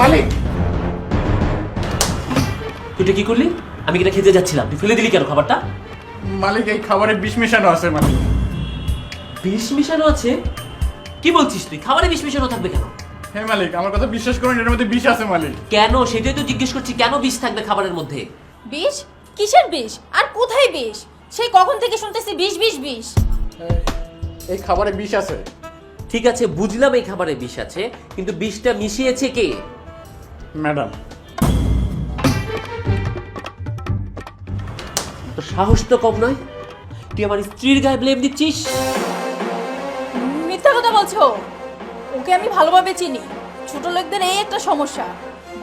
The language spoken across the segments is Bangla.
মালিক, তুই কি করলি? আমি এটা খেতে যাচ্ছিলাম, তুই ফেলে দিলি কেন খাবারটা? মালিক এই খাবারে বিষ মেশানো আছে মালিক। বিষ মিশানো আছে? কি বলছিস তুই? খাবারে বিষ মিশানো থাকবে কেন? হ্যাঁ মালিক, আমার কথা বিশ্বাস করুন, এর মধ্যে বিষ আছে মালিক। কেন সেটাই তো জিজ্ঞেস করছি, কেন বিষ থাকবে খাবারের মধ্যে? বিষ? কিসের বিষ? আর কোথায় বিষ? সেই কখন থেকে শুনতেছি বিষ বিষ বিষ। এই খাবারে বিষ আছে। ঠিক আছে, বুঝলাম এই খাবারে বিষ আছে, কিন্তু বিষটা মিশিয়েছে কে? ম্যাডাম। তো সাহস তো কম নয়, তুই আমার স্ত্রীর গায়ে ব্লেম দিচ্ছিস। মিথ্যা কথা বলছো। ওকে আমি ভালোভাবে চিনি। ছোট লোকদের এই একটা সমস্যা,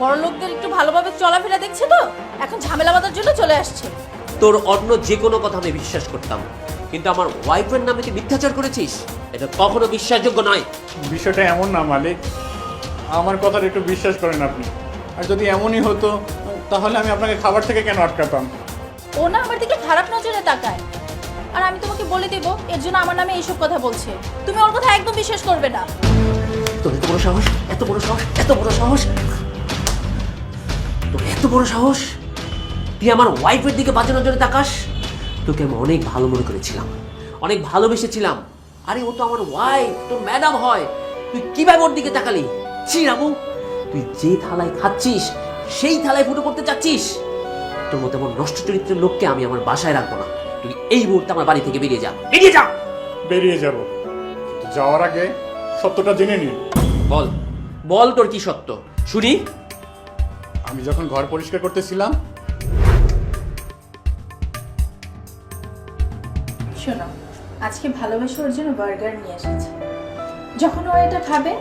বড় লোকদের একটু ভালোভাবে চলাফেরা দেখছে তো এখন ঝামেলা বাঁধার জন্য চলে আসছে। তোর অন্য যে কোনো কথা আমি বিশ্বাস করতাম, কিন্তু আমার ওয়াইফের নামে তুই মিথ্যাচার করেছিস, এটা কখনো বিশ্বাসযোগ্য নয়। বিষয়টা এমন না মালিক, আমার কথাটা একটু বিশ্বাস করেন আপনি। আর যদি এমনই হতো তাহলে আমি আপনাকে খাবার থেকে কেন আটকাতাম? ও না আমার দিকে খারাপ নজরে তাকায়, আর আমি তোমাকে বলে দেব এর জন্য আমার নামে এইসব কথা বলছে। তুমি ওর কথা একদম বিশ্বাস করবে না। তোর এত বড় সাহস, এত বড় সাহস, এত বড় সাহস, তোর এত বড় সাহস, তুই আমার ওয়াইফের দিকে বাজে নজরে তাকাস? তোকে আমি অনেক ভালো মনে করেছিলাম, অনেক ভালোবেসেছিলাম। আরে ও তো আমার ওয়াইফ, তোর ম্যাডাম হয়, তুই কিভাবে ওর দিকে তাকালি? ছি রামু, তুই যে থালায় খাচ্ছিস সেই থালায় ফুটো করতে চাচ্ছিস। তোর মতো এমন নষ্ট চরিত্রের লোককে আমি আমার বাসায় রাখবো না। তুই এই মুহূর্তে আমার বাড়ি থেকে বেরিয়ে যা, বেরিয়ে যা। বেরিয়ে যাব, যাওয়ার আগে সত্যটা জেনে নিন। বল, বল তোর কি সত্য শুনি। আমি যখন ঘর পরিষ্কার করতেছিলাম, শোনো, আজকে ভালোবাসা ওর জন্য বার্গার নিয়ে এসেছি। যখন ও এটা খাবে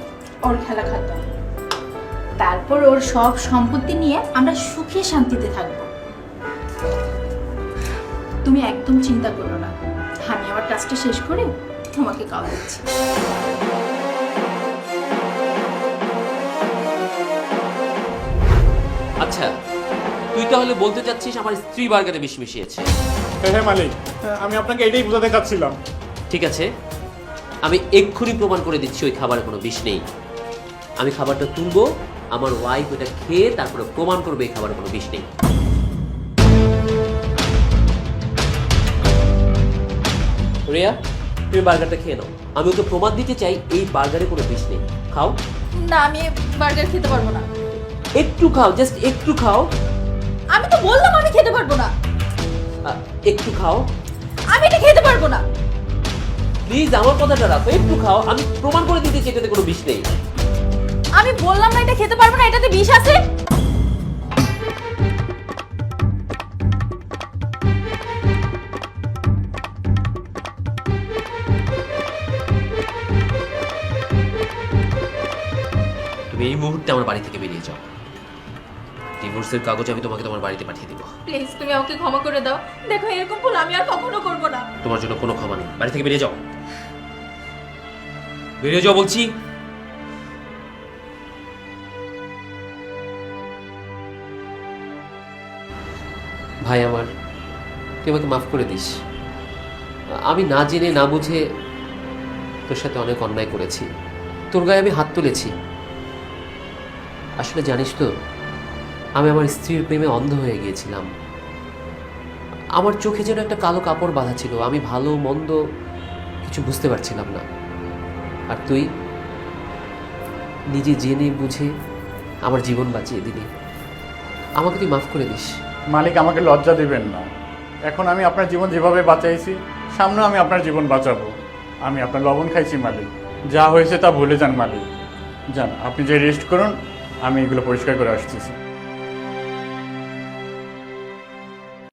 ওর খেলা খাতো, তারপর ওর সব সম্পত্তি নিয়ে আমরা সুখে শান্তিতে থাকবো। তুমি একদম চিন্তা করো না, আমি আমার কাজটা শেষ করে তোমাকে কল দিচ্ছি। আচ্ছা, তুই তাহলে বলতে চাচ্ছিস আমার স্ত্রী বার্গারে বিষ মিশিয়েছে? হ্যাঁ হ্যাঁ মালিক, আমি আপনাকে এটাই বোঝাতে চাচ্ছিলাম। ঠিক আছে, আমি এক্ষুনি প্রমাণ করে দিচ্ছি ওই খাবারে কোনো বিষ নেই। আমি খাবারটা তুলবো, আমার ওয়াইফ ওটা খেয়ে তারপরে প্রমাণ করবে এই খাবারে কোনো বিষ নেই। রিয়া, তুমি বার্গারটা খেয়ে নাও, আমি ওকে প্রমাণ দিতে চাই এই বার্গারে কোনো বিষ নেই। খাও। না, আমি বার্গার খেতে পারবো না। একটু খাও, জাস্ট একটু খাও। আমি তো বললাম আমি খেতে পারবো না। একটু খাও, আমি এটা খেতে পারবো না। প্লিজ আমার কথাটা রাখো, একটু খাও, আমি প্রমাণ করে দিতে চাই এটাতে কোনো বিষ নেই। আমি বললাম না এটা খেতে পারবো না, এটাতে বিষ আছে। তুমি এই মুহূর্তে আমার বাড়ি থেকে বেরিয়ে যাও। ডিভোর্সের কাগজ আমি তোমাকে তোমার বাড়িতে পাঠিয়ে দিব। প্লিজ তুমি আমাকে ক্ষমা করে দাও। দেখো এরকম ভুল আমি আর কখনো করবো না। তোমার জন্য কোনো ক্ষমা নেই, বাড়ি থেকে বেরিয়ে যাও, বেরিয়ে যাও বলছি। ভাই আমার, তুই আমাকে মাফ করে দিস। আমি না জেনে না বুঝে তোর সাথে অনেক অন্যায় করেছি, তোর গায়ে আমি হাত তুলেছি। আসলে জানিস তো, আমি আমার স্ত্রীর প্রেমে অন্ধ হয়ে গিয়েছিলাম। আমার চোখে যেন একটা কালো কাপড় বাঁধা ছিল, আমি ভালো মন্দ কিছু বুঝতে পারছিলাম না। আর তুই নিজে জেনে বুঝে আমার জীবন বাঁচিয়ে দিলি। আমাকে তুই মাফ করে দিস। মালিক আমাকে লজ্জা দিবেন না, এখন আমি আপনার জীবন যেভাবে বাঁচাইছি সামনেও আমি আপনার জীবন বাঁচাবো। আমি আপনার লবণ খাইছি মালিক, যা হয়েছে তা ভুলে যান মালিক। যান, আপনি যে রেস্ট করুন, আমি এগুলো পরিষ্কার করে আসতেছি।